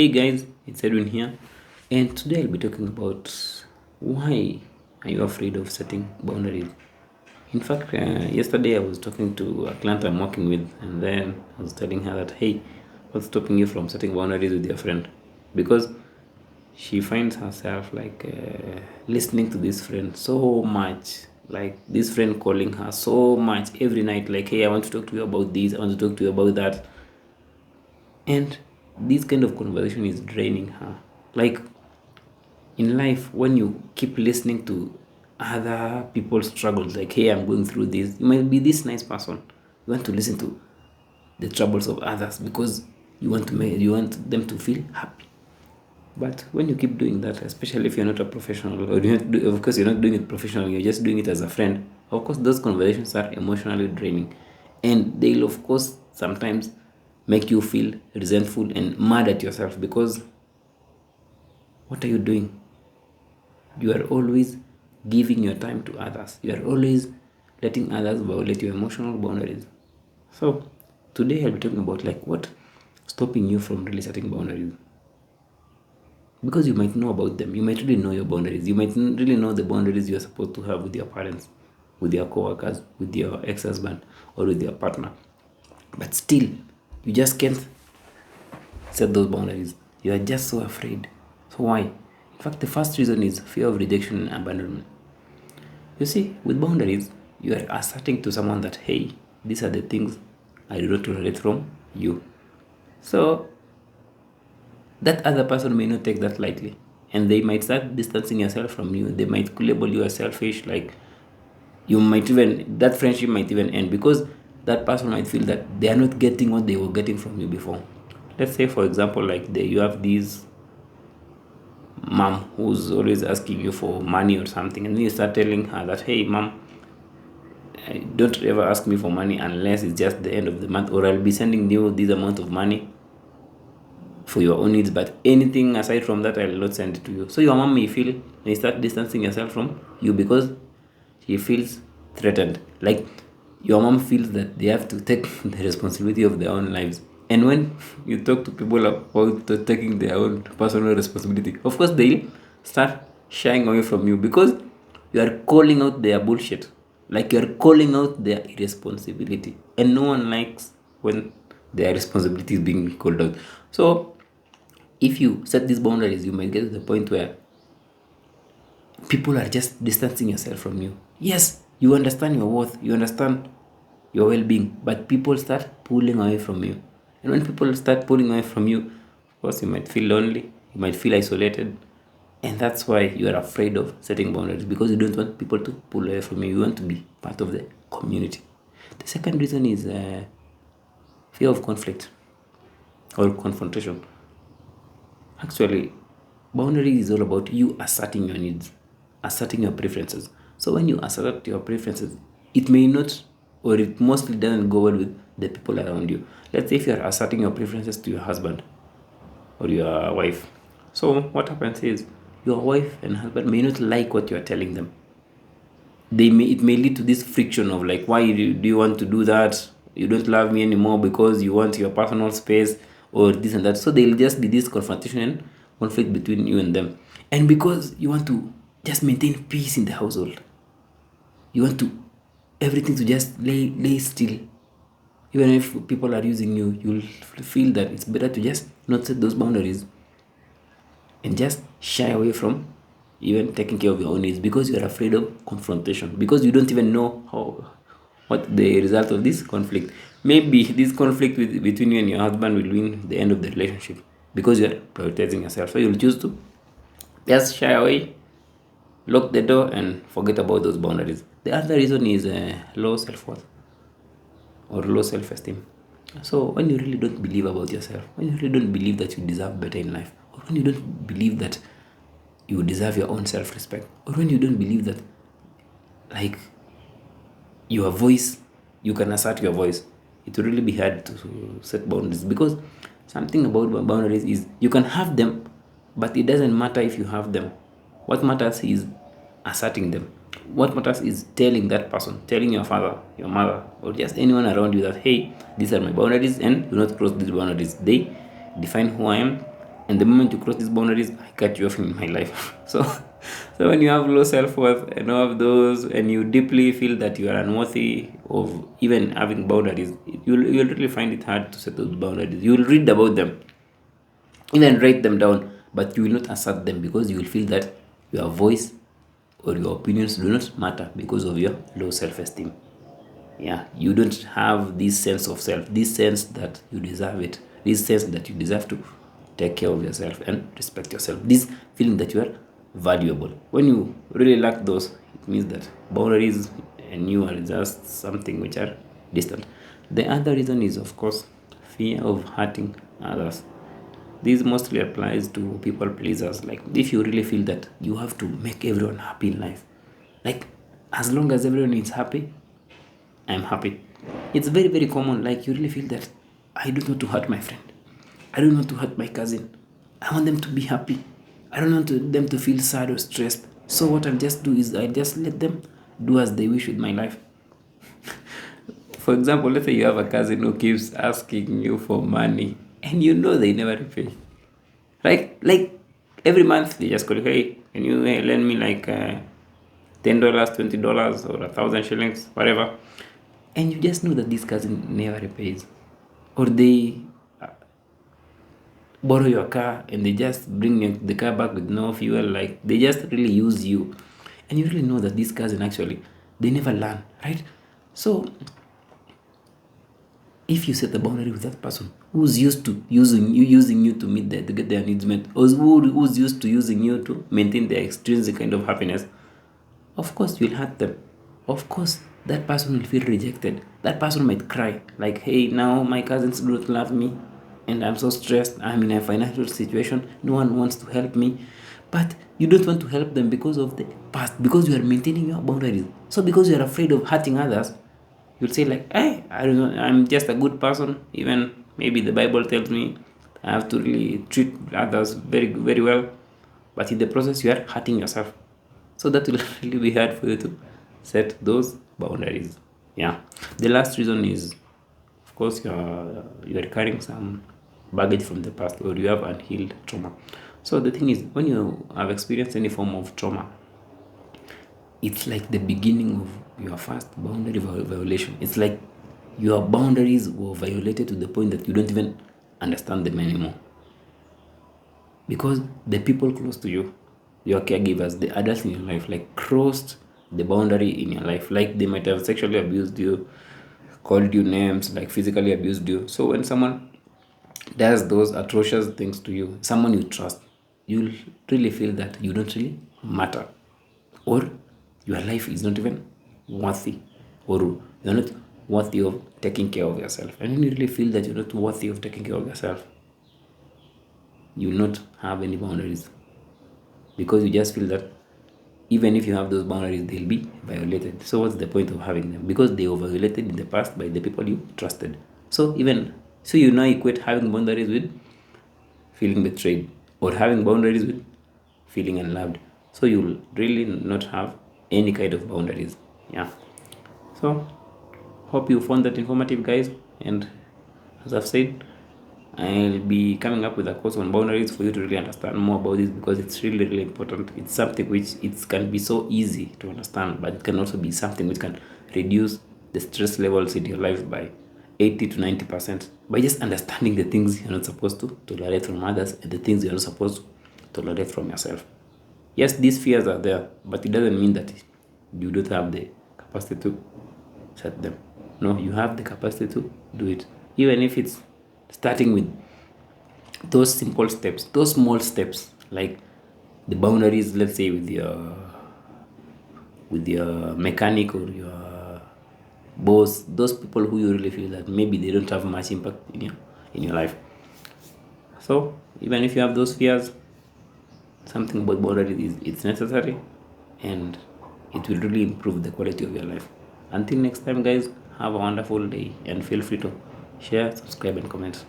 Hey guys, it's Edwin here, and today I'll be talking about why are you afraid of setting boundaries. In fact, yesterday I was talking to a client I'm working with, and then I was telling her that, hey, what's stopping you from setting boundaries with your friend? Because she finds herself listening to this friend so much, like this friend calling her so much every night, like, hey, I want to talk to you about this, I want to talk to you about that, and this kind of conversation is draining her. Like in life, when you keep listening to other people's struggles, like, hey, I'm going through this, you might be this nice person, you want to listen to the troubles of others because you want them to feel happy. But when you keep doing that, especially if you're not a professional, or of course you're not doing it professionally, you're just doing it as a friend, of course those conversations are emotionally draining, and they'll of course sometimes make you feel resentful and mad at yourself because what are you doing? You are always giving your time to others. You are always letting others violate your emotional boundaries. So today I'll be talking about like what stopping you from really setting boundaries. Because you might know about them. You might really know your boundaries. You might really know the boundaries you're supposed to have with your parents, with your co-workers, with your ex-husband, or with your partner. But still, you just can't set those boundaries. You are just so afraid. So why? In fact, the first reason is fear of rejection and abandonment. You see, with boundaries, you are asserting to someone that, hey, these are the things I do not tolerate from you. So that other person may not take that lightly. And they might start distancing yourself from you. They might label you as selfish, like you might even, that friendship might even end because that person might feel that they are not getting what they were getting from you before. Let's say, for example, you have this mom who's always asking you for money or something, and then you start telling her that, hey, mom, don't ever ask me for money unless it's just the end of the month, or I'll be sending you this amount of money for your own needs, but anything aside from that, I will not send it to you. So your mom may start distancing yourself from you because she feels threatened. Like your mom feels that they have to take the responsibility of their own lives. And when you talk to people about taking their own personal responsibility, of course they'll start shying away from you because you are calling out their bullshit. Like you're calling out their irresponsibility. And no one likes when their responsibility is being called out. So if you set these boundaries, you might get to the point where people are just distancing yourself from you. Yes, you understand your worth, you understand your well-being, but people start pulling away from you. And when people start pulling away from you, of course you might feel lonely, you might feel isolated, and that's why you are afraid of setting boundaries, because you don't want people to pull away from you. You want to be part of the community. The second reason is fear of conflict or confrontation. Actually, boundaries is all about you asserting your needs, asserting your preferences. So when you assert your preferences, it may not, or it mostly doesn't go well with the people around you. Let's say if you are asserting your preferences to your husband or your wife. So what happens is your wife and husband may not like what you are telling them. It may lead to this friction of like, why do you want to do that? You don't love me anymore because you want your personal space or this and that. So there'll just be this confrontation and conflict between you and them. And because you want to just maintain peace in the household, you want to everything to just lay still. Even if people are using you, you'll feel that it's better to just not set those boundaries and just shy away from even taking care of your own needs because you're afraid of confrontation, because you don't even know what the result of this conflict. Maybe this conflict between you and your husband will win the end of the relationship because you're prioritizing yourself. So you'll choose to just shy away, lock the door, and forget about those boundaries. The other reason is low self-worth or low self-esteem. So when you really don't believe about yourself, when you really don't believe that you deserve better in life, or when you don't believe that you deserve your own self-respect, or when you don't believe that like your voice, you can assert your voice, it will really be hard to set boundaries, because something about boundaries is you can have them, but it doesn't matter if you have them. What matters is asserting them. What matters is telling that person, telling your father, your mother, or just anyone around you that, hey, these are my boundaries and do not cross these boundaries. They define who I am, and the moment you cross these boundaries, I cut you off in my life. So when you have low self-worth and you have those, and you deeply feel that you are unworthy of even having boundaries, you'll really find it hard to set those boundaries. You'll read about them, even write them down, but you will not assert them, because you will feel that your voice or your opinions do not matter because of your low self-esteem. Yeah, you don't have this sense of self, this sense that you deserve it, this sense that you deserve to take care of yourself and respect yourself, this feeling that you are valuable. When you really lack those, it means that boundaries and you are just something which are distant. The other reason is, of course, fear of hurting others. This mostly applies to people pleasers. Like, if you really feel that you have to make everyone happy in life, like, as long as everyone is happy, I'm happy. It's very, very common. Like, you really feel that I don't want to hurt my friend, I don't want to hurt my cousin, I want them to be happy, I don't want them to feel sad or stressed. So what I just do is I just let them do as they wish with my life. For example, let's say you have a cousin who keeps asking you for money and you know they never repay. Like every month they just call you, hey, can you lend me like $10, $20, or 1,000 shillings, whatever. And you just know that this cousin never repays. Or they borrow your car and they just bring the car back with no fuel. Like, they just really use you. And you really know that this cousin, actually, they never learn, right? So if you set a boundary with that person who's used to using you to meet to get their needs met, or who's used to using you to maintain their extrinsic kind of happiness, of course you'll hurt them. Of course that person will feel rejected. That person might cry like, hey, now my cousins do not love me and I'm so stressed, I'm in a financial situation, no one wants to help me. But you don't want to help them because of the past, because you are maintaining your boundaries. So because you are afraid of hurting others, you'll say like, hey, I don't know, I'm just a good person. Even maybe the Bible tells me I have to really treat others very, very well. But in the process, you are hurting yourself. So that will really be hard for you to set those boundaries. Yeah. The last reason is, of course, you're carrying some baggage from the past, or you have unhealed trauma. So the thing is, when you have experienced any form of trauma, it's like the beginning of your first boundary violation. It's like your boundaries were violated to the point that you don't even understand them anymore. Because the people close to you, your caregivers, the adults in your life, like, crossed the boundary in your life. Like, they might have sexually abused you, called you names, like physically abused you. So when someone does those atrocious things to you, someone you trust, you'll really feel that you don't really matter, or your life is not even worthy, or you're not worthy of taking care of yourself. And when you really feel that you're not worthy of taking care of yourself, you will not have any boundaries, because you just feel that even if you have those boundaries, they'll be violated. So what's the point of having them? Because they were violated in the past by the people you trusted. So you now equate having boundaries with feeling betrayed, or having boundaries with feeling unloved. So you'll really not have any kind of boundaries. Yeah. So hope you found that informative, guys. And as I've said, I'll be coming up with a course on boundaries for you to really understand more about this, because it's really, really important. It's something which it can be so easy to understand, but it can also be something which can reduce the stress levels in your life by 80 to 90% by just understanding the things you're not supposed to tolerate from others, and the things you're not supposed to tolerate from yourself. Yes, these fears are there, but it doesn't mean that you don't have the capacity to set them. No, you have the capacity to do it, even if it's starting with those simple steps, those small steps, like the boundaries, let's say with your mechanic or your boss, those people who you really feel that maybe they don't have much impact in your life. So even if you have those fears, something about boundaries it's necessary, and it will really improve the quality of your life. Until next time, guys, have a wonderful day, and feel free to share, subscribe, and comment.